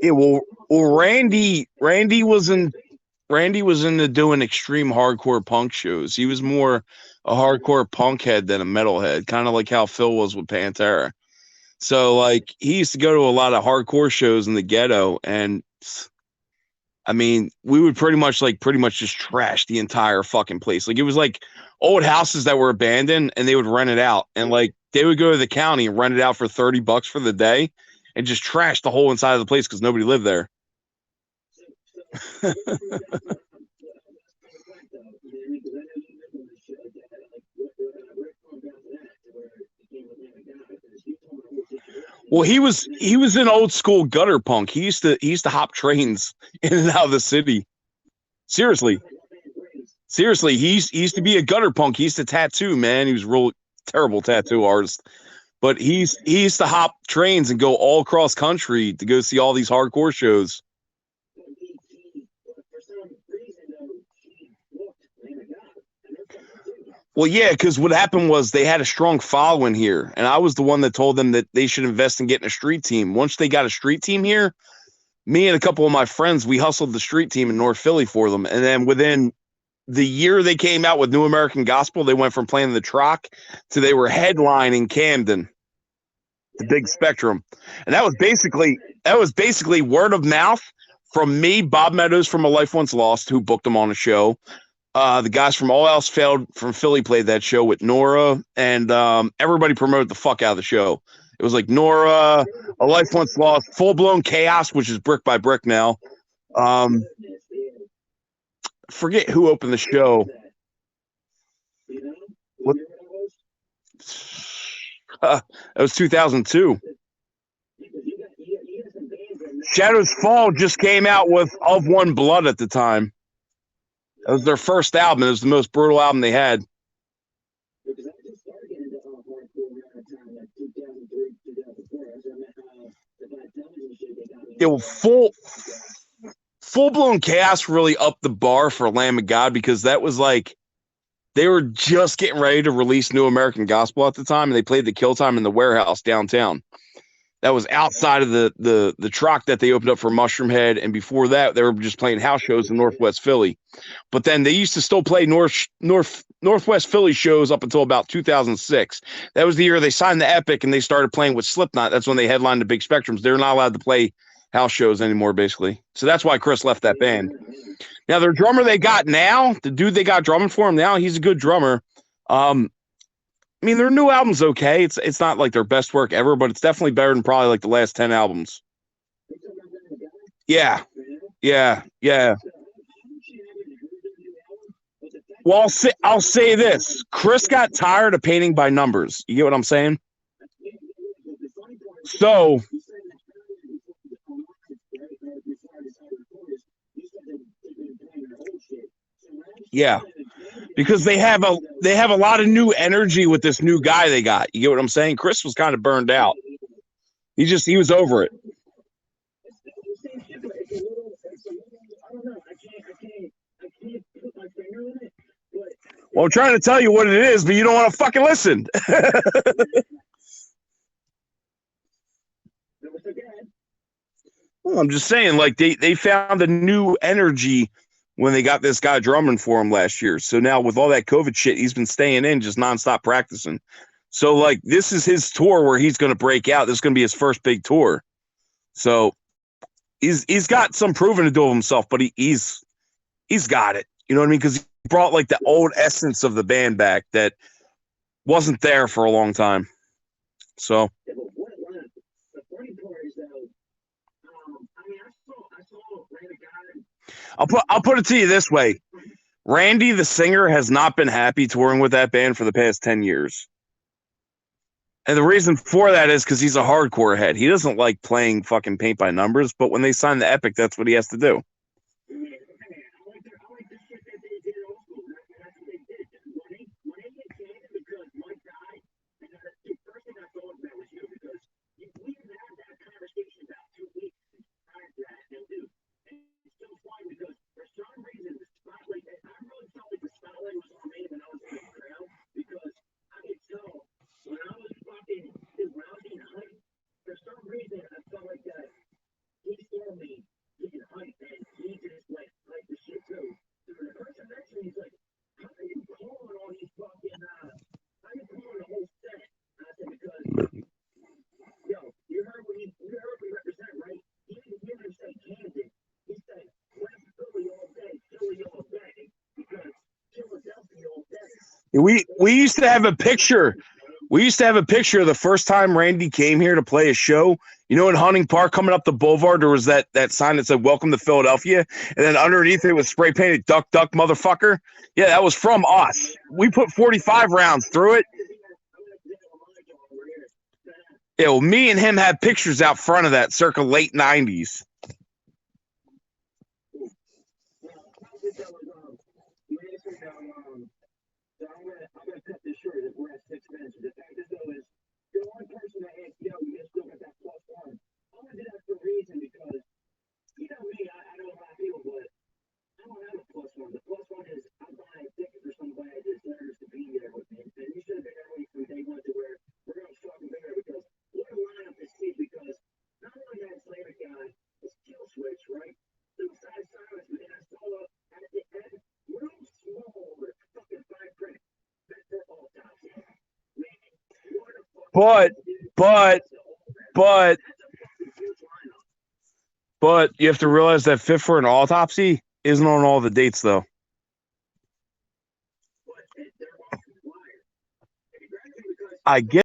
Yeah, well, Randy was into doing extreme hardcore punk shows. He was more a hardcore punk head than a metal head, kind of like how Phil was with Pantera. So like he used to go to a lot of hardcore shows in the ghetto, and I mean, we would pretty much just trash the entire fucking place. Like it was like old houses that were abandoned and they would rent it out. And like they would go to the county and rent it out for $30 for the day and just trash the whole inside of the place because nobody lived there. Well, he was an old school gutter punk. He used to hop trains in and out of the city. Seriously. Seriously, he used to be a gutter punk. He used to tattoo, man. He was a real terrible tattoo artist. But he used to hop trains and go all across country to go see all these hardcore shows. Well, yeah, because what happened was they had a strong following here, and I was the one that told them that they should invest in getting a street team. Once they got a street team here, me and a couple of my friends, we hustled the street team in North Philly for them, and then within the year they came out with New American Gospel, they went from playing the Troc to they were headlining Camden, the big Spectrum, and that was basically word of mouth from me, Bob Meadows from A Life Once Lost, who booked them on a show. The guys from All Else Failed from Philly played that show with Nora, and everybody promoted the fuck out of the show. It was like Nora, A Life Once Lost, Full Blown Chaos, which is Brick by Brick now. Um, forget who opened the show. What? That was 2002. Shadows Fall just came out with Of One Blood at the time. That was their first album. It was the most brutal album they had. It was full blown chaos really upped the bar for Lamb of God because that was like they were just getting ready to release New American Gospel at the time, and they played the Kill Time in the warehouse downtown. That was outside of the truck that they opened up for Mushroom Head, and before that, they were just playing house shows in Northwest Philly. But then they used to still play Northwest Philly shows up until about 2006. That was the year they signed the Epic and they started playing with Slipknot. That's when they headlined the big Spectrums. They're not allowed to play house shows anymore, basically. So that's why Chris left that band. Now their drummer they got now, the dude they got drumming for him now, he's a good drummer. I mean, their new album's okay. It's not like their best work ever, but it's definitely better than probably like the last 10 albums. Yeah, yeah. Well, I'll say this: Chris got tired of painting by numbers. You get what I'm saying? So yeah, because they have a lot of new energy with this new guy they got. You get what I'm saying? Chris was kind of burned out. He was over it. Well, I'm trying to tell you what it is, but you don't want to fucking listen. Well, I'm just saying, like they found a new energy when they got this guy drumming for him last year. So now with all that COVID shit, he's been staying in just nonstop practicing. So like this is his tour where he's going to break out. This is going to be his first big tour. So he's got some proving to do of himself, but he's got it. You know what I mean? Because he brought like the old essence of the band back that wasn't there for a long time. So I'll put it to you this way: Randy, the singer, has not been happy touring with that band for the past 10 years. And the reason for that is because he's a hardcore head. He doesn't like playing fucking paint by numbers, but when they sign the Epic, that's what he has to do. We used to have a picture. We used to have a picture of the first time Randy came here to play a show. You know, in Hunting Park, coming up the boulevard, there was that sign that said "Welcome to Philadelphia," and then underneath it was spray painted "Duck, Duck, motherfucker." Yeah, that was from us. We put 45 rounds through it. Yeah, well, me and him had pictures out front of that circa late 90s. But you have to realize that Fit for an Autopsy isn't on all the dates, though. I get